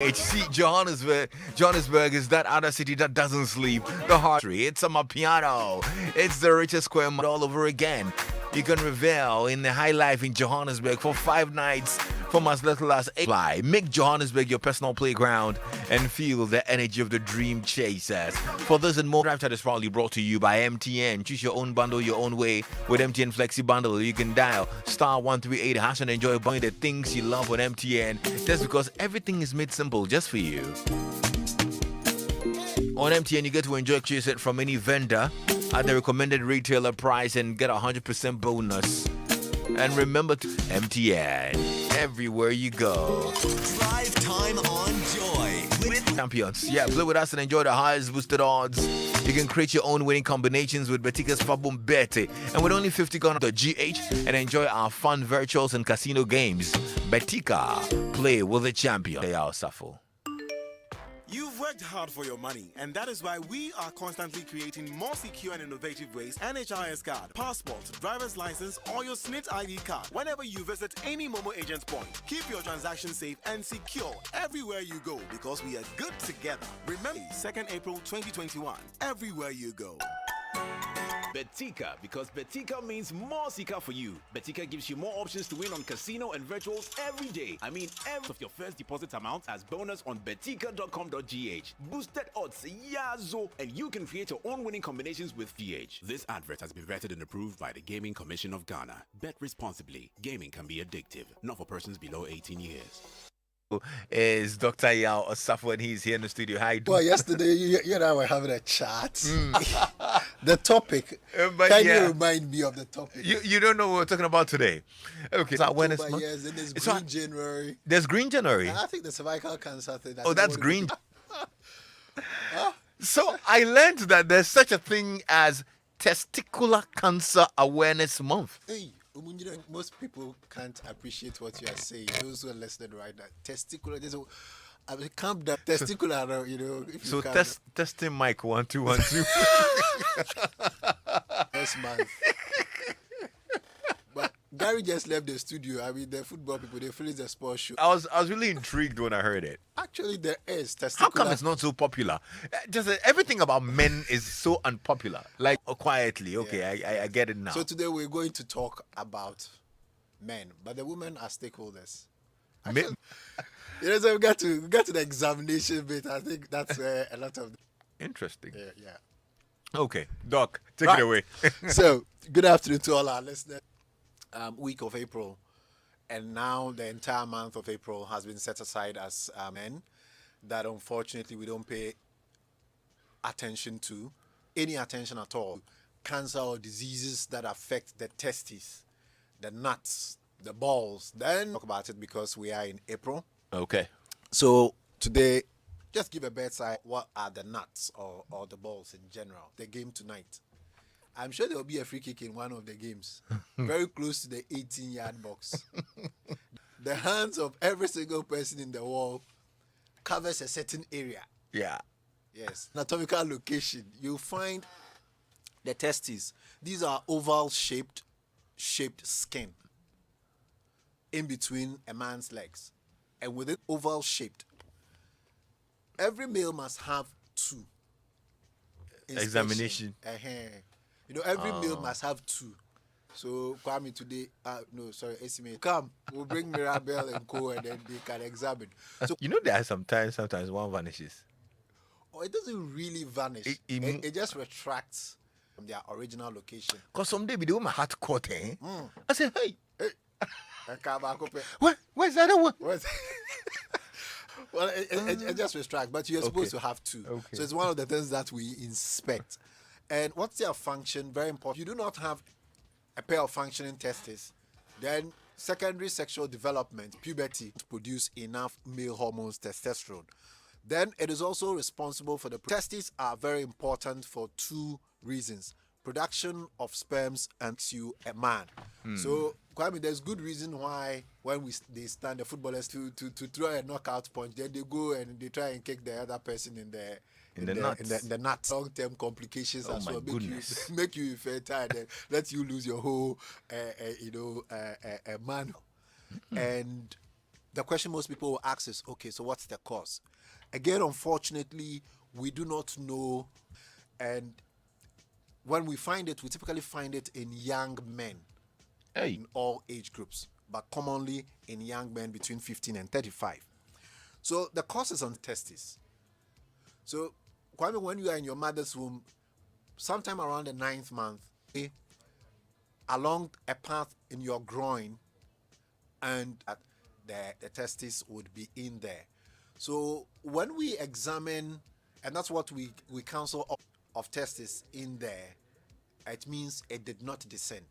HC Johannesburg. Johannesburg is that other city that doesn't sleep. The heart. It's a Mapiano. It's the richest square mile all over again. You can revel in the high life in Johannesburg for 5 nights from as little as 8. Fly. Make Johannesburg your personal playground and feel the energy of the dream chasers. For this and more, Drive Chat is proudly brought to you by MTN. Choose your own bundle your own way with MTN Flexi Bundle. You can dial *138# and enjoy buying the things you love on MTN. That's because everything is made simple just for you. On MTN, you get to enjoy choose it from any vendor at the recommended retailer price and get a 100% bonus. And remember to MTN, everywhere you go. Drive time on Joy with Champions. Yeah, play with us and enjoy the highest boosted odds. You can create your own winning combinations with Betika's Fabum Bete. And with only 50 Ghana GH and enjoy our fun virtuals and casino games. Betika, play with the champion. Yaw Osafo. You've worked hard for your money, and that is why we are constantly creating more secure and innovative ways. NHIS card, passport, driver's license, or your SNIT ID card. Whenever you visit any Momo agent's point, keep your transactions safe and secure everywhere you go because we are good together. Remember, 2nd April 2021, everywhere you go. Betika, because Betika means more Sika for you. Betika gives you more options to win on casino and virtuals every day. I mean, every of your first deposit amount as bonus on betika.com.gh. Boosted odds, yazo, and you can create your own winning combinations with GH. This advert has been vetted and approved by the Gaming Commission of Ghana. Bet responsibly. Gaming can be addictive. Not for persons below 18 years. Is Dr. Yaw Osafo and he's here in the studio. How you doing? Well, yesterday you and I were having a chat. The topic. But Can yeah. you remind me of the topic? You don't know what we're talking about today. Okay, so awareness month. Yes, then there's It's Green on- January. There's Green January. I think the cervical cancer thing. Oh, that's green. So I learned that there's such a thing as Testicular Cancer Awareness Month. Hey, you know, most people can't appreciate what you are saying. Those who are listening right now, testicular. I mean, calm down. Testicular, you know. If So you can't- testing mic 1 2 1 2. Next month. But Gary just left the studio. I mean, the football people, they finished the sports show. I was really intrigued when I heard it. Actually, there is testicular. How come it's not so popular? Just everything about men is so unpopular. Like quietly, okay, I get it now. So today we're going to talk about men, but the women are stakeholders. Men- You know, so we got to the examination bit. I think that's where a lot of Interesting. yeah. Okay, Doc, take Right. it away. So good afternoon to all our listeners. Week of April, and now the entire month of April has been set aside as men that unfortunately we don't pay attention to, any attention at all. Cancer or diseases that affect the testes, the nuts, the balls. Then talk about it because we are in April. Okay. So today, just give a bedside. What are the nuts or the balls in general? The game tonight. I'm sure there will be a free kick in one of the games, very close to the 18-yard box. The hands of every single person in the world covers a certain area. Yeah. Yes. Anatomical location. You'll find the testes. These are oval shaped skin in between a man's legs. And with it oval shaped, every male must have 2. Examination. You know, every male must have 2. So Kwame today, Esime, come, we'll bring Mirabelle and Co, and then they can examine. So You know, there are sometimes one vanishes. it doesn't really vanish. It just retracts from their original location. Because someday we do my heart caught, eh? I say, hey, where's the other one? Well, it just retracts, but you're supposed to have 2. Okay. So it's one of the things that we inspect. And what's their function? Very important. You do not have a pair of functioning testes, then secondary sexual development, puberty, to produce enough male hormones, testosterone. Then it is also responsible for the testes are very important for 2 reasons: production of sperms and you a man. So Kwame, there's good reason why when they stand the footballers to throw a knockout punch, then they go and they try and kick the other person in the nuts. Long-term complications as my well goodness. make you infertile and let you lose your whole man. And The question most people will ask is, okay, so what's the cause? Again, unfortunately, we do not know. And when we find it, we typically find it in young men in all age groups, but commonly in young men between 15 and 35. So the cause is on testes. So, Kwame, when you are in your mother's womb, sometime around the 9th month, along a path in your groin, and the testes would be in there. So when we examine, and that's what we counsel of testes in there, it means it did not descend.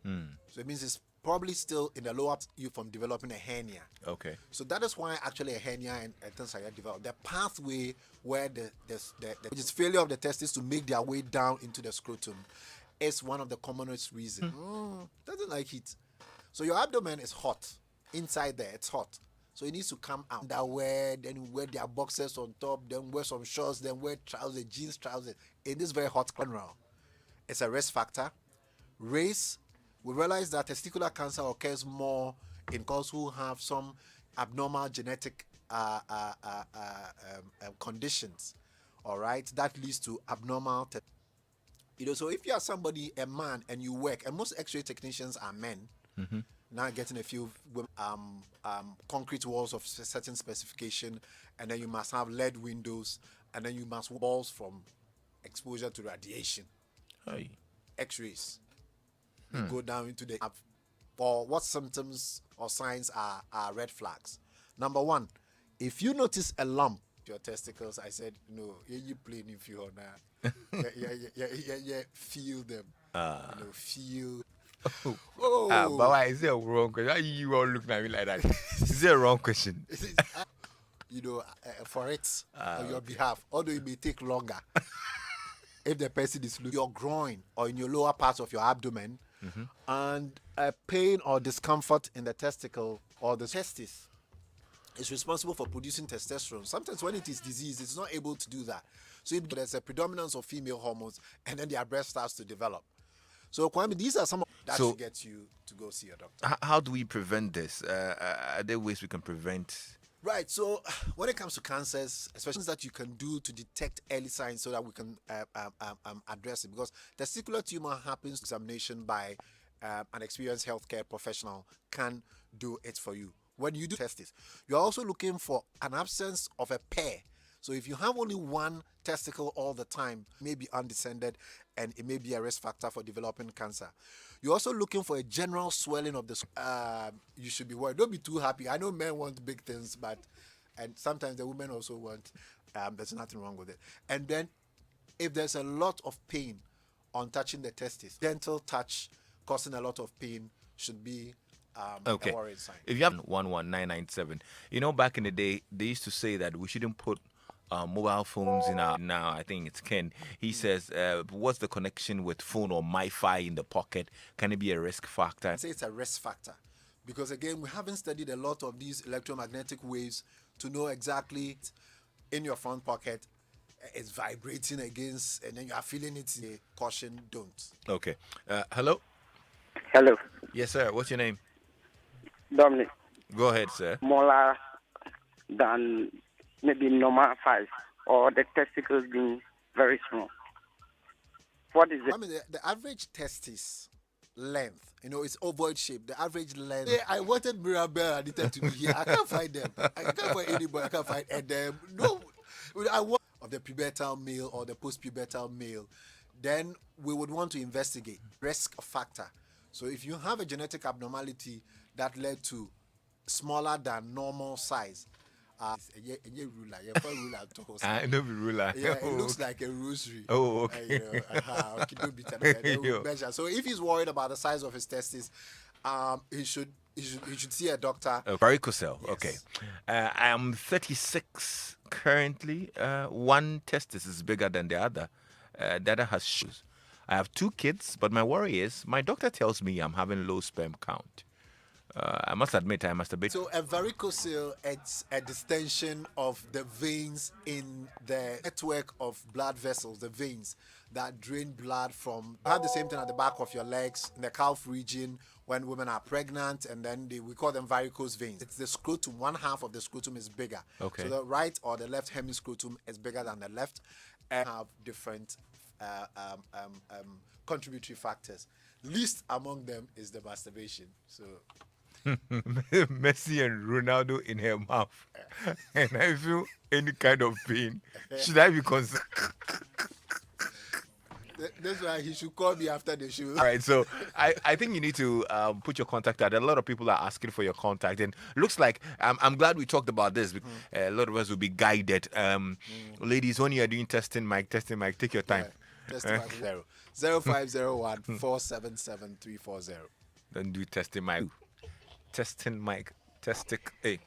So it means it's probably still in the lower you from developing a hernia. Okay. So that is why actually a hernia and things like that develop. The pathway where which is failure of the testes to make their way down into the scrotum is one of the commonest reasons. Doesn't like heat. So your abdomen is hot. Inside there, it's hot. So it needs to come out. Underwear, then you wear their boxers on top, then wear some shorts, then wear trousers, jeans trousers. In this very hot climate, it's a risk factor. Race, we realize that testicular cancer occurs more in girls who have some abnormal genetic conditions. All right, that leads to abnormal. So if you are somebody, a man, and you work, and most X-ray technicians are men. Now getting a few concrete walls of certain specification, and then you must have lead windows, and then you must walls from exposure to radiation. X-rays. You go down into the or what symptoms or signs are red flags. Number one, if you notice a lump your testicles, I said no. You playing if you are now. Yeah. Feel them. Feel. But why is it a wrong question? Why you all looking at me like that? Is it a wrong question? For it on your behalf, although it may take longer. If the person is looking your groin or in your lower parts of your abdomen, and a pain or discomfort in the testicle or the testis is responsible for producing testosterone. Sometimes when it is diseased, it's not able to do that. So there's a predominance of female hormones, and then their breast starts to develop. So, Kwame, these are some of that should get you to go see a doctor. How do we prevent this? Are there ways we can prevent? Right. So, when it comes to cancers, especially that you can do to detect early signs so that we can address it, because testicular tumor happens examination by an experienced healthcare professional can do it for you. When you do testis, you're also looking for an absence of a pair. So if you have only one testicle all the time, it may be undescended, and it may be a risk factor for developing cancer. You're also looking for a general swelling of the. You should be worried. Don't be too happy. I know men want big things, and sometimes the women also want. There's nothing wrong with it. And then, if there's a lot of pain on touching the testis, gentle touch causing a lot of pain should be. Okay. A worrying sign. If you have 11997, back in the day, they used to say that we shouldn't put mobile phones in our. Now I think it's Ken. He says, "What's the connection with phone or Wi-Fi in the pocket? Can it be a risk factor?" I say it's a risk factor because again, we haven't studied a lot of these electromagnetic waves to know exactly in your front pocket it's vibrating against, and then you are feeling it. Caution, don't. Okay. Hello. Hello. Yes, sir. What's your name? Dominic. Go ahead, sir. Smaller than maybe normal size, or the testicles being very small. What is it? I mean, the average testis length, it's ovoid shape. The average length. Yeah, I wanted Mirabelle and Anita to be here. I can't find them. I can't find anybody. I can't find them. No, I want of the pubertal male or the post-pubertal male. Then we would want to investigate risk factor. So if you have a genetic abnormality that led to smaller than normal size, ruler. I know the ruler. Yeah, it looks like a rosary. Oh, okay. Measure. So if he's worried about the size of his testes, he should see a doctor. Varicocele. Yes. Okay. I am 36 currently. One testis is bigger than the other. The other has shoes. I have 2 kids, but my worry is my doctor tells me I'm having low sperm count. I must admit I masturbate. So a varicocele, it's a distension of the veins in the network of blood vessels, the veins that drain blood from. You have the same thing at the back of your legs, in the calf region, when women are pregnant, and then we call them varicose veins. It's the scrotum. One half of the scrotum is bigger. Okay. So the right or the left hemiscrotum is bigger than the left, and have different contributory factors. Least among them is the masturbation. So Messi and Ronaldo in her mouth, and I feel any kind of pain. Should I be concerned? that's why he should call me after the show. All right, so I think you need to put your contact out. A lot of people are asking for your contact, and looks like I'm glad we talked about this. A lot of us will be guided. Ladies, when you are doing testing mic, take your time. Testing mic 0501 477 340. Don't do testing mic. Testing mic. Hey.